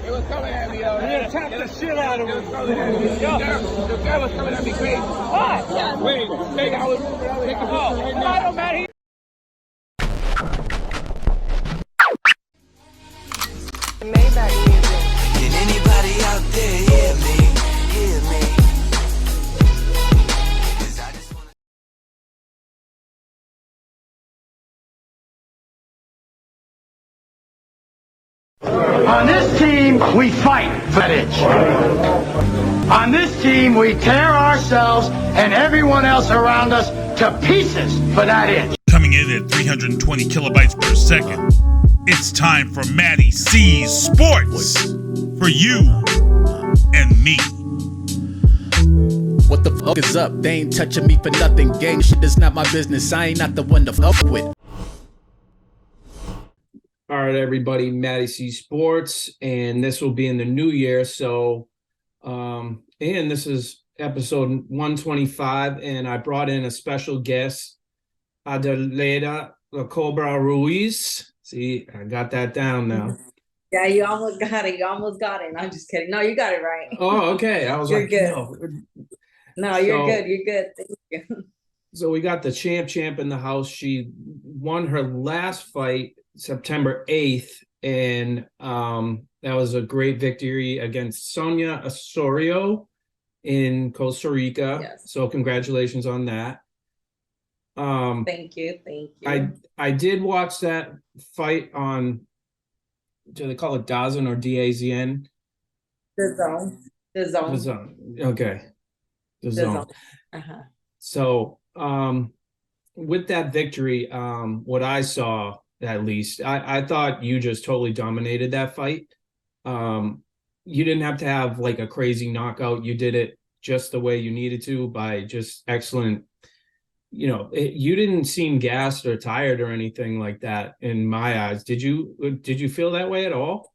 It was coming at me, though. You're gonna tap the shit out of him. The guy was coming at me crazy. What? Wait, I was take a picture right now. Matty. Maybach music. Can anybody out there hear me? Hear me? 'Cause I just wanna... On this team, we fight for that itch. On this team, we tear ourselves and everyone else around us to pieces for that itch. Coming in at 320 kilobytes per second, it's time for MattieC's Sports for you and me. What the fuck is up? They ain't touching me for nothing. Gang shit is not my business. I ain't not the one to fuck with. All right, everybody, MattieC Sports, and this will be in the new year. So, and this is episode 125, and I brought in a special guest, Adelaida, Cobra Ruiz. See, I got that down now. Yeah, you almost got it. I'm just kidding. No, you got it right. Oh, okay. I was You're like, good. no. You're good. You're good. Thank you. So we got the champ in the house. She won her last fight September 8th, and that was a great victory against Sonia Osorio in Costa Rica. Yes. So congratulations on that. Thank you. I did watch that fight on, do they call it DAZN or DAZN? The zone. The zone. Okay. The zone. Uh-huh. So with that victory, what I saw, at least, I thought you just totally dominated that fight. You didn't have to have like a crazy knockout. You did it just the way you needed to by just excellent. You know, you didn't seem gassed or tired or anything like that in my eyes. Did you feel that way at all?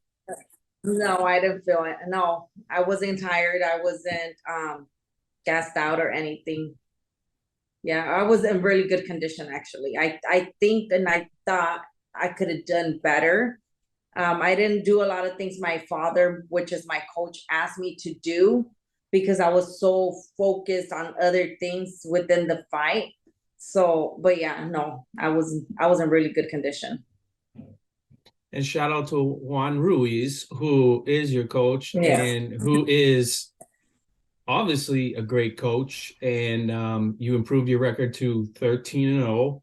No, I didn't feel it. No, I wasn't tired. I wasn't gassed out or anything. Yeah, I was in really good condition, actually. I think and I thought I could have done better. I didn't do a lot of things my father, which is my coach, asked me to do because I was so focused on other things within the fight. So, but yeah, no, I was in really good condition. And shout out to Juan Ruiz, who is your coach, and who is obviously a great coach, and you improved your record to 13-0.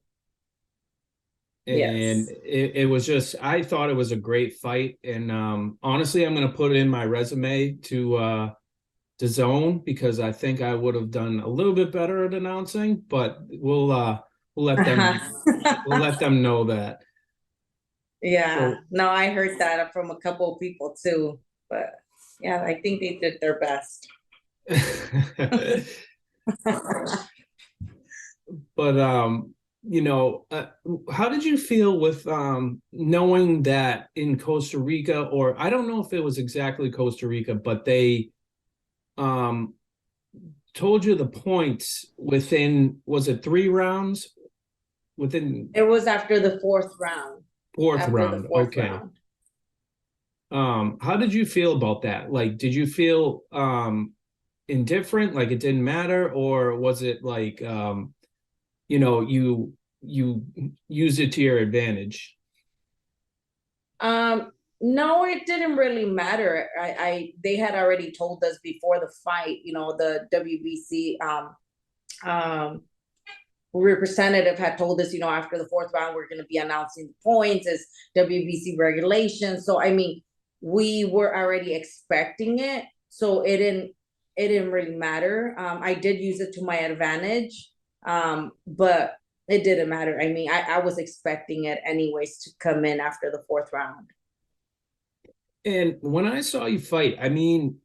And it was just, I thought it was a great fight. And honestly, I'm going to put it in my resume to DAZN, because I think I would have done a little bit better at announcing, but we'll let them we'll let them know that. Yeah, no, I heard that from a couple of people too, but yeah, I think they did their best. But you know, how did you feel with knowing that in Costa Rica, or I don't know if it was exactly Costa Rica, but they told you the points within, was it 3 rounds? It was after the 4th round. Fourth round. Okay. How did you feel about that? Like, did you feel indifferent, like it didn't matter, or was it like you know, you used it to your advantage? No, it didn't really matter. They had already told us before the fight, you know, the WBC representative had told us, you know, after the 4th round, we're going to be announcing the points as WBC regulations. So, I mean, we were already expecting it. So it didn't really matter. I did use it to my advantage, but it didn't matter. I mean, I was expecting it anyways to come in after the 4th round. And when I saw you fight, I mean,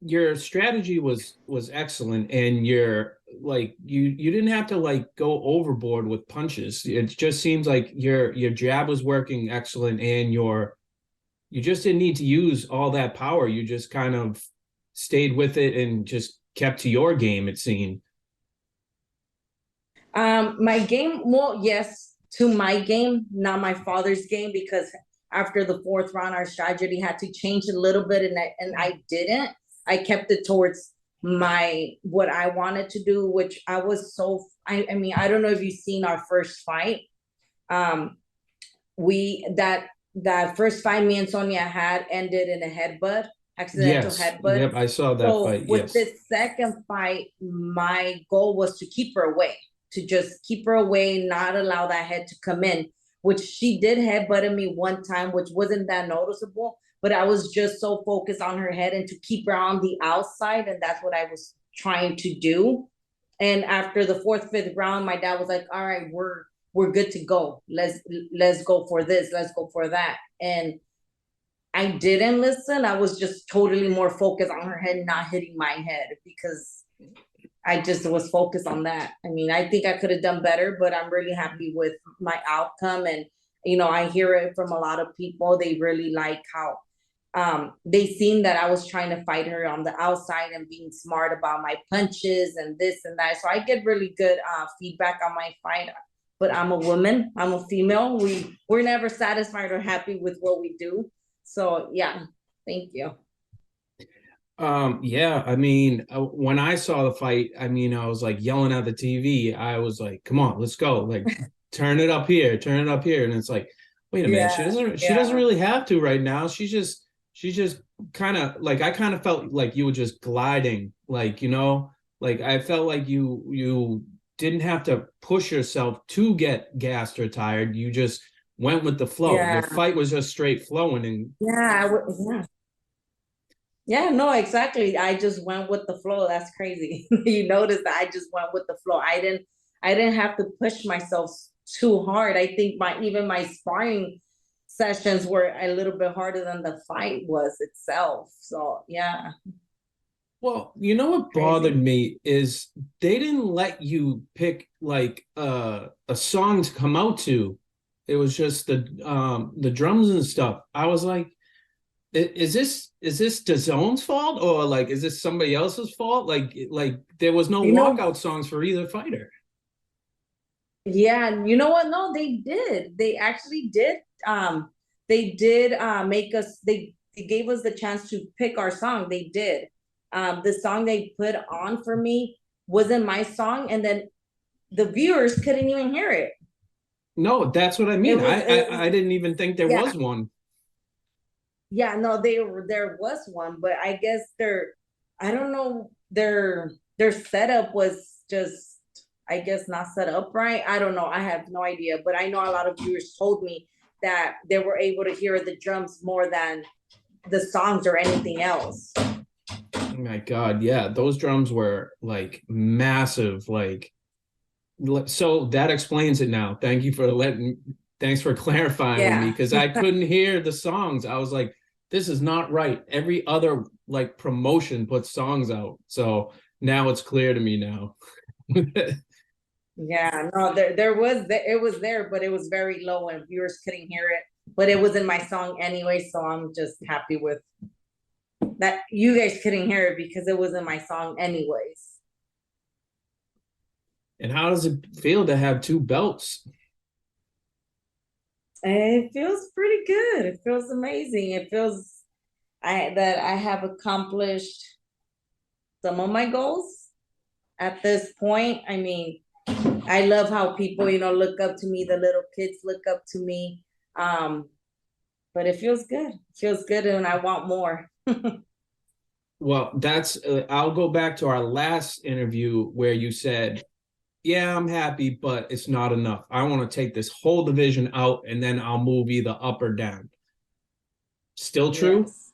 your strategy was excellent, and like you didn't have to like go overboard with punches. It just seems like your jab was working excellent, and you just didn't need to use all that power. You just kind of stayed with it and just kept to your game, it seemed. My game, well, yes, to my game, not my father's game, because after the fourth round, our strategy had to change a little bit, and I didn't. I kept it towards what I wanted to do, which I was so, I mean, I don't know if you've seen our first fight. That first fight me and Sonia had ended in a headbutt, accidental headbutt. Yep, I saw that fight. With this second fight, my goal was to keep her away, to just keep her away, not allow that head to come in, which she did headbutt me one time, which wasn't that noticeable, but I was just so focused on her head and to keep her on the outside, and that's what I was trying to do. And after the fourth, fifth round, my dad was like, all right, we're good to go. Let's go for this. Let's go for that. And I didn't listen. I was just totally more focused on her head, not hitting my head, because I just was focused on that. I mean, I think I could have done better, but I'm really happy with my outcome. And, you know, I hear it from a lot of people. They really like how they seen that I was trying to fight her on the outside and being smart about my punches and this and that. So I get really good feedback on my fight. But I'm a woman, I'm a female. We're never satisfied or happy with what we do. So yeah, thank you. Yeah, I mean, when I saw the fight, I mean, I was like yelling at the TV. I was like, come on, let's go. Like, turn it up here. And it's like, wait a minute, she doesn't really have to right now. She's just kind of like, I kind of felt like you were just gliding, like, you know, like I felt like you didn't have to push yourself to get gassed or tired. You just went with the flow. Yeah. Your fight was just straight flowing. And yeah, no, exactly. I just went with the flow. That's crazy. You notice that I just went with the flow. I didn't have to push myself too hard. I think even my sparring sessions were a little bit harder than the fight was itself. So yeah. Well, you know what bothered me is they didn't let you pick like a song to come out to. It was just the drums and stuff. I was like, is this DAZN's fault, or like is this somebody else's fault? Like there was no walkout songs for either fighter. Yeah, you know what? No, they did. They actually did. They did make us. They gave us the chance to pick our song. They did. The song they put on for me wasn't my song, and then the viewers couldn't even hear it. No, that's what I mean. I didn't even think there was one. Yeah, no, there was one, but I guess I don't know, their setup was just, I guess, not set up right. I don't know. I have no idea, but I know a lot of viewers told me that they were able to hear the drums more than the songs or anything else. Oh my God, yeah, those drums were like massive. Like, so that explains it now. Thanks for clarifying with me, because I couldn't hear the songs. I was like, this is not right. Every other like promotion puts songs out. So now it's clear to me now. Yeah, no, it was there, but it was very low and viewers couldn't hear it. But it was in my song anyway, so I'm just happy with that. You guys couldn't hear it because it was in my song anyways. And how does it feel to have two belts? It feels pretty good. It feels amazing. It feels that I have accomplished some of my goals at this point. I mean, I love how people, look up to me. The little kids look up to me. But it feels good. It feels good, and I want more. Well, I'll go back to our last interview where you said, yeah, I'm happy, but it's not enough. I want to take this whole division out, and then I'll move either up or down. Still true? Yes.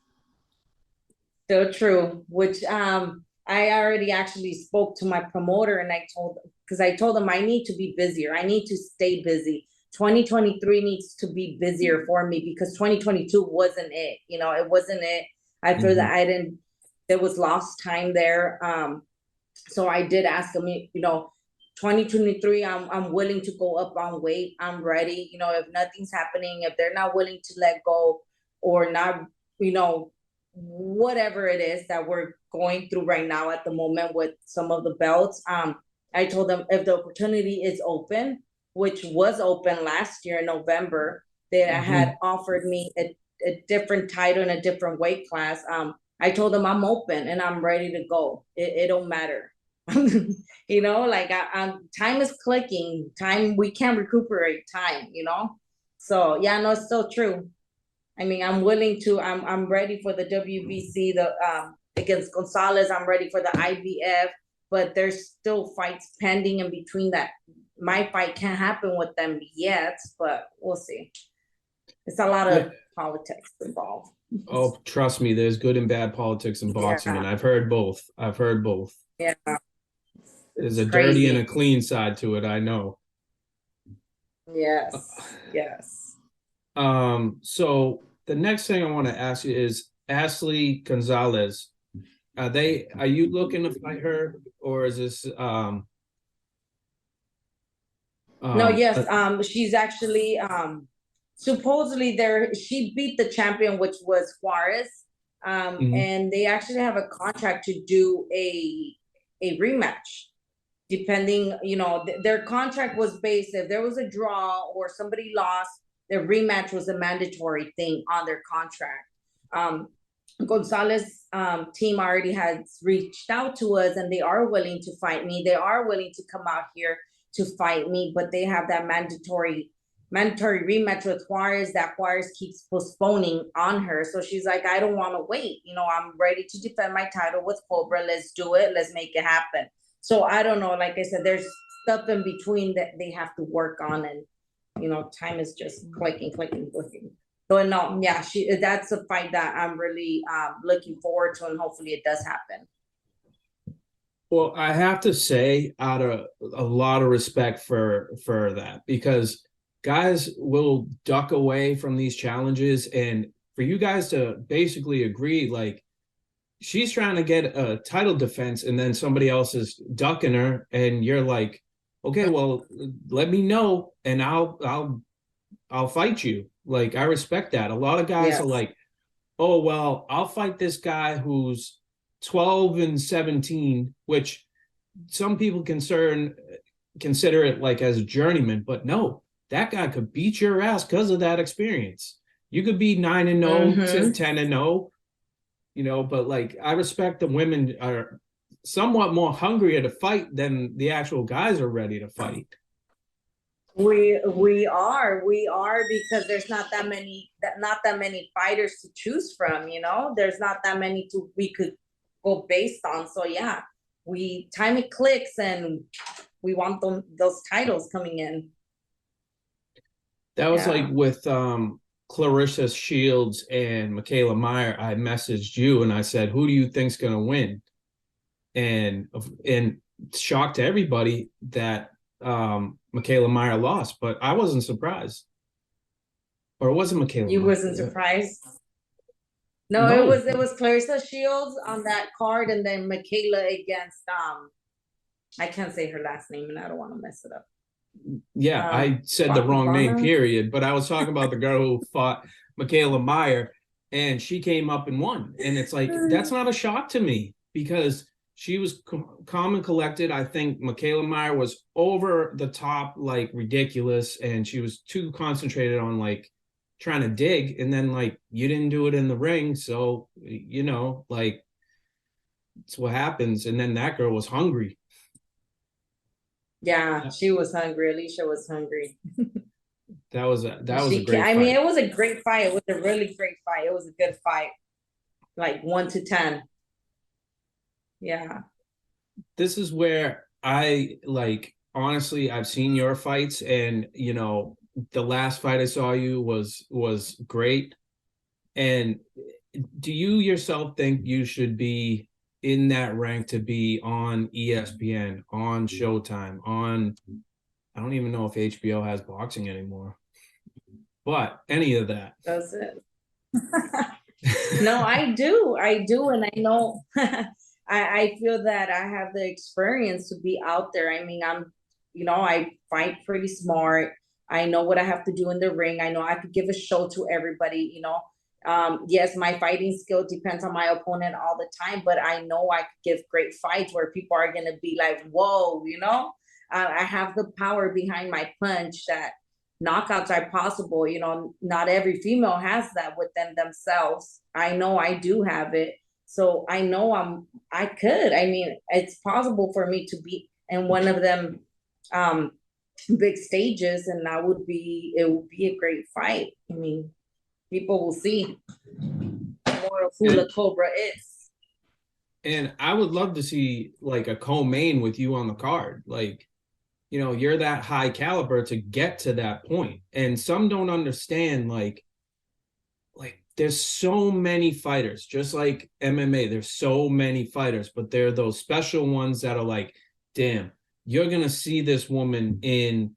Still true, which I already actually spoke to my promoter, and I told him I need to be busier. I need to stay busy. 2023 needs to be busier for me, because 2022 wasn't it. It wasn't it. I feel that there was lost time there. So I did ask him, 2023, I'm willing to go up on weight. I'm ready. If nothing's happening, if they're not willing to let go or not, whatever it is that we're going through right now at the moment with some of the belts. I told them if the opportunity is open, which was open last year in November, they had offered me a different title in a different weight class. I told them I'm open and I'm ready to go. It don't matter. Time is clicking. Time, we can't recuperate time, So yeah, no, it's still true. I mean, I'm willing to, I'm ready for the WBC, against Gonzalez. I'm ready for the IBF, but there's still fights pending in between that. My fight can't happen with them yet, but we'll see. It's a lot of politics involved. Oh, trust me, there's good and bad politics in boxing, and I've heard both. Yeah. There's a dirty and a clean side to it, I know. Yes. So the next thing I want to ask you is Ashley Gonzalez. Are you looking to fight her, or is this no, yes. She's actually supposedly she beat the champion, which was Juarez. And they actually have a contract to do a rematch. Depending, their contract was based, if there was a draw or somebody lost, their rematch was a mandatory thing on their contract. Gonzalez team already has reached out to us and they are willing to fight me. They are willing to come out here to fight me, but they have that mandatory rematch with Juarez that Juarez keeps postponing on her. So she's like, I don't want to wait. I'm ready to defend my title with Cobra. Let's do it. Let's make it happen. So I don't know. Like I said, there's stuff in between that they have to work on, and time is just clicking. So no, yeah, that's a fight that I'm really looking forward to, and hopefully it does happen. Well, I have to say, out of a lot of respect for that, because guys will duck away from these challenges, and for you guys to basically agree, like, she's trying to get a title defense and then somebody else is ducking her, and you're like, okay, well, let me know and I'll fight you. Like, I respect that. A lot of guys are like, oh, well, I'll fight this guy who's 12-17, which some people consider it like as a journeyman, but no, that guy could beat your ass because of that experience. You could be 9-0 to 10-0. But like, I respect the women are somewhat more hungrier to fight than the actual guys are ready to fight. We are because there's not that many fighters to choose from. There's not that many we could go based on. So yeah, time it clicks and we want those titles coming in. That was like with Clarissa Shields and Michaela Meyer. I messaged you and I said, who do you think's going to win? And shocked to everybody that Michaela Meyer lost, but I wasn't surprised. Or it wasn't Michaela. You wasn't surprised? No, it was Clarissa Shields on that card, and then Michaela against I can't say her last name and I don't want to mess it up. Yeah, I said the wrong name, period. But I was talking about the girl who fought Michaela Meyer, and she came up and won. And it's like, that's not a shock to me, because she was calm and collected. I think Michaela Meyer was over the top, like, ridiculous, and she was too concentrated on, like, trying to dig. And then, like, you didn't do it in the ring, so, like, it's what happens. And then that girl was hungry. Yeah, she was hungry. Alicia was hungry. That was a great fight. I mean, it was a great fight. It was a really great fight. It was a good fight. Like 1 to 10. Yeah. This is where honestly, I've seen your fights, and the last fight I saw you was great. And do you yourself think you should be in that rank to be on ESPN, on Showtime, I don't even know if HBO has boxing anymore, but any of that? Does it? No, I do. And I know I feel that I have the experience to be out there. I mean, I fight pretty smart. I know what I have to do in the ring. I know I could give a show to everybody, yes, my fighting skill depends on my opponent all the time, but I know I could give great fights where people are going to be like, whoa, I have the power behind my punch that knockouts are possible. Not every female has that within themselves. I know I do have it. So I know I could. I mean, it's possible for me to be in one of them big stages, and it would be a great fight. I mean, people will see more of who the Cobra is. And I would love to see like a co-main with you on the card. Like, you're that high caliber to get to that point. And some don't understand, like there's so many fighters, just like MMA, there's so many fighters, but they're those special ones that are like, damn, you're going to see this woman in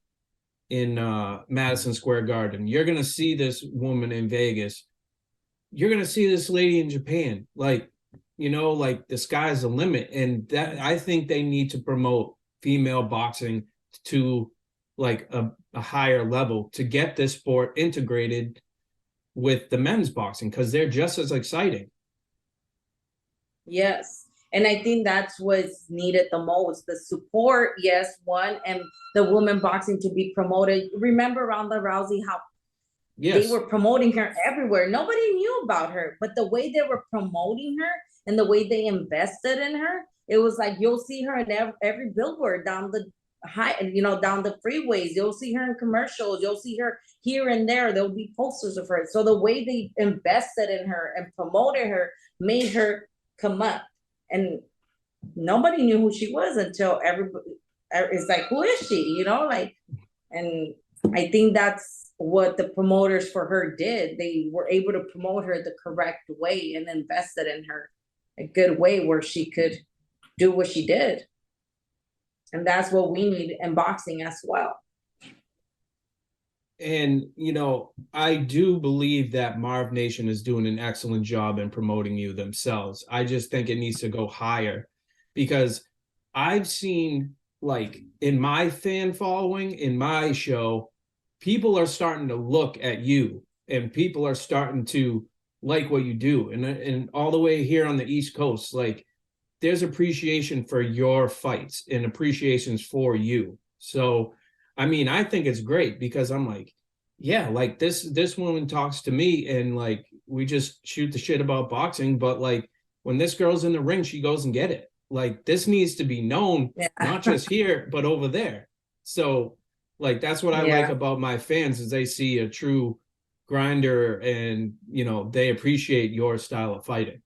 Madison Square Garden. You're going to see this woman in Vegas. You're going to see this lady in Japan. Like, like the sky's the limit. And that, I think they need to promote female boxing to like a higher level to get this sport integrated with the men's boxing, because they're just as exciting. Yes. And I think that's what's needed the most. The support, yes, one, and the women boxing to be promoted. Remember Ronda Rousey, how they were promoting her everywhere. Nobody knew about her, but the way they were promoting her and the way they invested in her, it was like you'll see her in every billboard down the down the freeways. You'll see her in commercials. You'll see her here and there. There'll be posters of her. So the way they invested in her and promoted her made her come up. And nobody knew who she was until everybody is like, who is she? And I think that's what the promoters for her did. They were able to promote her the correct way and invested in her a good way where she could do what she did. And that's what we need in boxing as well. And, I do believe that Marv Nation is doing an excellent job in promoting you themselves. I just think it needs to go higher, because I've seen, like, in my fan following, in my show, people are starting to look at you and people are starting to like what you do. And all the way here on the East Coast, like, there's appreciation for your fights and appreciations for you. So, I mean, I think it's great, because I'm like, yeah, like this woman talks to me and like, we just shoot the shit about boxing. But like, when this girl's in the ring, she goes and get it. Like, this needs to be known, not just here, but over there. So like, that's what I like about my fans, is they see a true grinder and, they appreciate your style of fighting.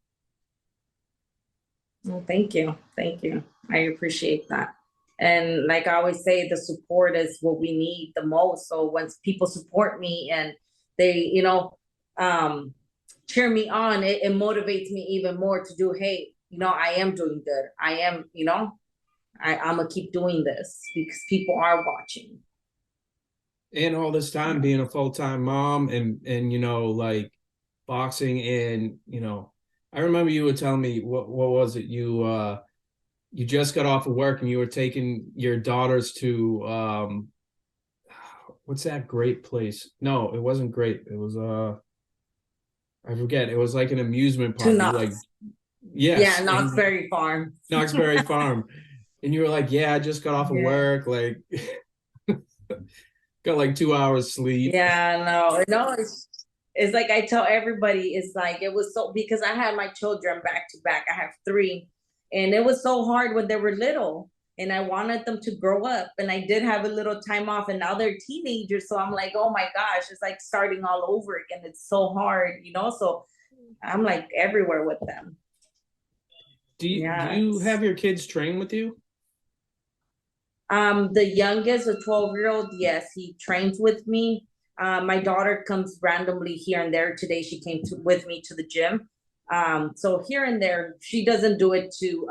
Well, thank you. Thank you. I appreciate that. And like I always say, the support is what we need the most. So once people support me and they, cheer me on, it motivates me even more to do, hey, I am doing good. I am, I'm gonna keep doing this because people are watching. And all this time being a full-time mom and like boxing, and I remember you were telling me, what was it? You just got off of work and you were taking your daughters to what's that great place? No, it wasn't great. It was I forget. It was like an amusement park. Like, yes. Yeah, Knoxbury Farm. Knoxbury Farm. And you were like, yeah, I just got off of work, like got like 2 hours sleep. Yeah, no, it's like I tell everybody, it's like, it was so, because I had my children back to back. I have 3, and it was so hard when they were little, and I wanted them to grow up, and I did have a little time off, and now they're teenagers. So I'm like, oh my gosh, it's like starting all over again. It's so hard, so I'm like everywhere with them. Do you have your kids train with you? The youngest, a 12-year-old, yes, he trains with me. My daughter comes randomly here and there. Today she came with me to the gym. So here and there, she doesn't do it to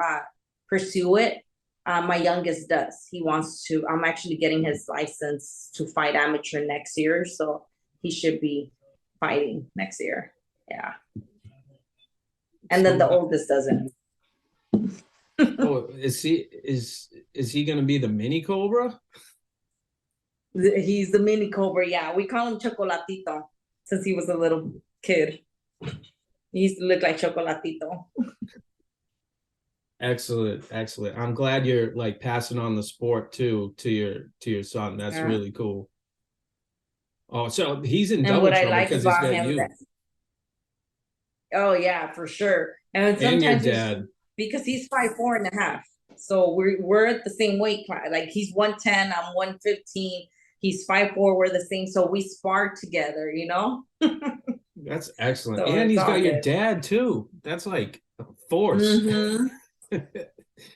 pursue it. My youngest does. He wants to. I'm actually getting his license to fight amateur next year, so he should be fighting next year. Yeah. And then the oldest doesn't. Oh, is he going to be the mini Cobra? He's the mini Cobra. Yeah, we call him Chocolatito since he was a little kid. He used to look like Chocolatito. Excellent, excellent. I'm glad you're like passing on the sport too to your son. That's really cool. Oh, so he's in double trouble because he's got you. Oh yeah, for sure. And And your sometimes dad. because he's 5'4.5". So we're at the same weight class. Like he's 110, I'm 115. He's 5'4", we're the same. So we spar together, you know? That's excellent. So And it's he's all got your good. dad too. That's like a force. Mhm.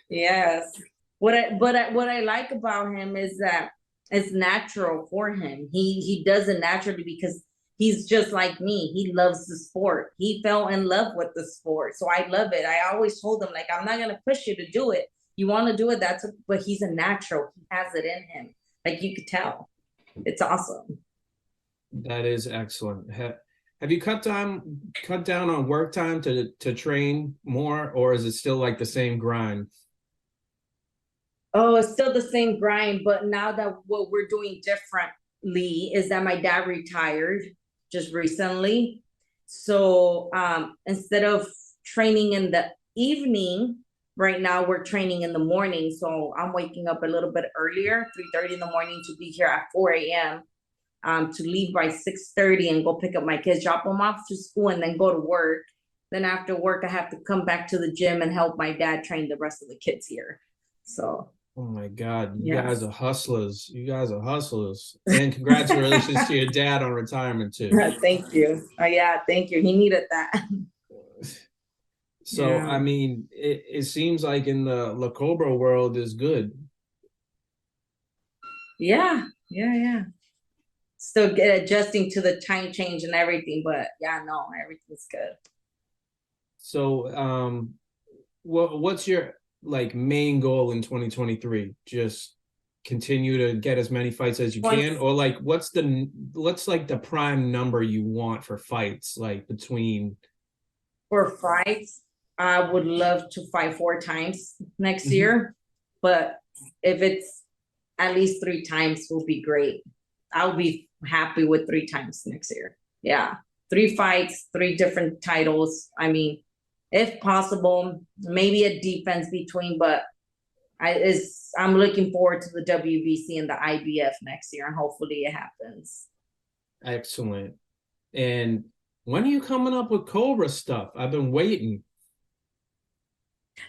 Yes. What I like about him is that it's natural for him. He does it naturally because he's just like me. He loves the sport. He fell in love with the sport. So I love it. I always told him, like, I'm not gonna push you to do it. You want to do it, but he's a natural. He has it in him. Like you could tell. It's awesome. That is excellent. Have you cut down on work time to train more, or is it still like the same grind? Oh, it's still the same grind, but now that what we're doing differently is that my dad retired just recently. So instead of training in the evening, right now we're training in the morning. So I'm waking up a little bit earlier, 3:30 in the morning to be here at 4 a.m. To leave by 6:30 and go pick up my kids, drop them off to school, and then go to work. Then after work, I have to come back to the gym and help my dad train the rest of the kids here. So. Oh my God, you Yes. guys are hustlers. You guys are hustlers. And congratulations to your dad on retirement too. Thank you. Yeah, thank you. He needed that. So, Yeah. I mean, it seems like in the La Cobra world is good. Yeah. Still adjusting to the time change and everything, but yeah, no, everything's good. So, what's your like main goal in 2023? Just continue to get as many fights as you can, or like what's like the prime number you want for fights, like between? For fights, I would love to fight 4 times next year, but if it's at least 3 times will be great. I'll be happy with 3 times next year. Yeah, 3 fights, 3 different titles. I mean, if possible, maybe a defense between, but I'm looking forward to the WBC and the IBF next year, and hopefully it happens. Excellent. And when are you coming up with Cobra stuff? I've been waiting.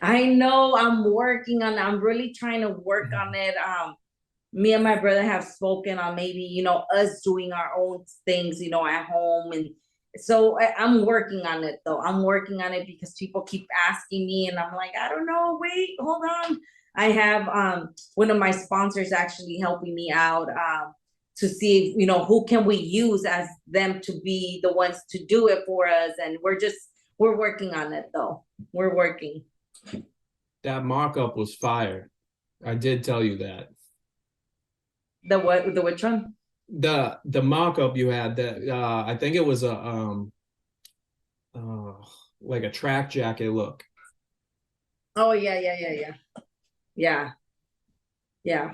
I know, I'm really trying to work on it. Me and my brother have spoken on maybe, us doing our own things, at home. And so I'm working on it though. I'm working on it because people keep asking me and I'm like, I don't know, wait, hold on. I have one of my sponsors actually helping me out to see, who can we use as them to be the ones to do it for us. And we're working on it though. We're working. That mock-up was fire. I did tell you that. The what? The which one? The mock-up you had, that I think it was a like a track jacket look. Oh yeah.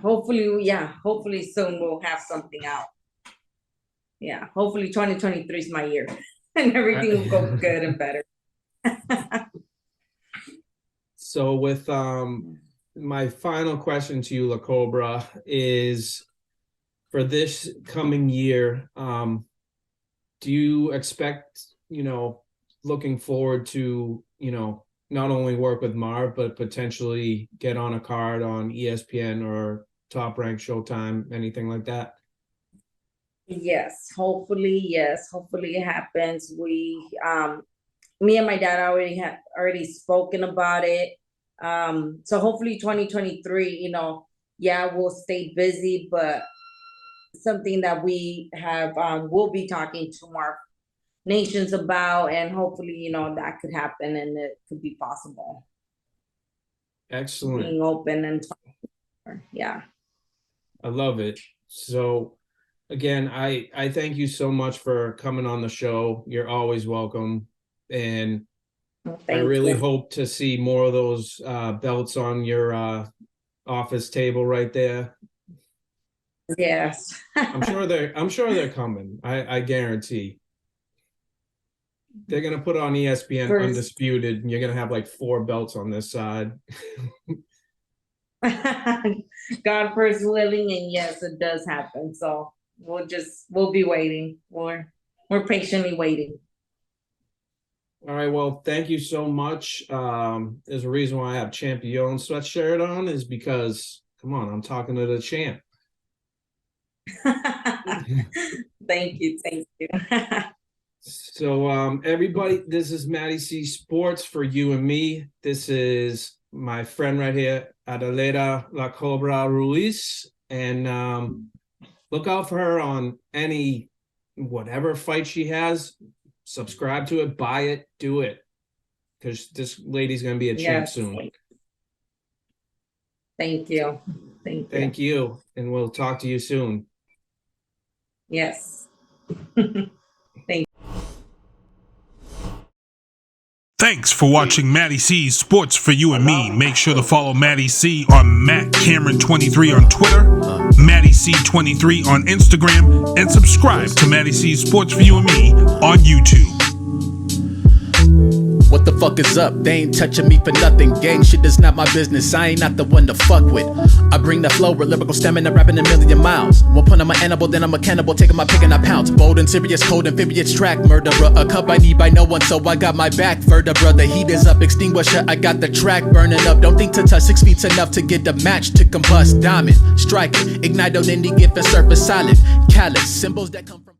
Hopefully soon we'll have something out. Yeah, hopefully 2023 is my year and everything will go good and better. So with my final question to you, La Cobra, is for this coming year, do you expect, looking forward to, not only work with Marv, but potentially get on a card on ESPN or Top Rank Showtime, anything like that? Yes, hopefully it happens. We me and my dad already spoken about it. So hopefully 2023, we'll stay busy, but something that we have we'll be talking to Marv Nations about, and hopefully, that could happen and it could be possible. Excellent. Being open and yeah. I love it. So again, I thank you so much for coming on the show. You're always welcome. And Well, I thank really you. hope to see more of those belts on your office table right there. Yes. I'm sure they're coming. I guarantee. They're gonna put on ESPN First. Undisputed, and you're gonna have like 4 belts on this side. God first willing, and yes, it does happen. So we'll be waiting. We're patiently waiting. All right, well, thank you so much. There's a reason why I have Champion sweatshirt on, is because, come on, I'm talking to the champ. Thank you. So, everybody, this is MattieC Sports for you and me. This is my friend right here, Adelaida La Cobra Ruiz. And look out for her on any, whatever fight she has. Subscribe to it, buy it, do it. Because this lady's going to be a champ soon. Thank you. Thank you. And we'll talk to you soon. Yes. Thanks for watching MattieC Sports for you and me. Make sure to follow MattieC on Matt Cameron 23 on Twitter, MattieC23 on Instagram, and subscribe to MattieC Sports for you and me on YouTube. What the fuck is up? They ain't touching me for nothing. Gang shit is not my business. I ain't not the one to fuck with. I bring the flow with lyrical stamina, rapping a million miles. One point I'm an animal, then I'm a cannibal, taking my pick and I pounce. Bold and serious, cold amphibious track murderer. A cup I need by no one, so I got my back vertebra. The heat is up, extinguisher, I got the track burning up. Don't think to touch 6 feet's enough to get the match to combust. Diamond, strike it, ignite on any given surface solid. Callous, symbols that come from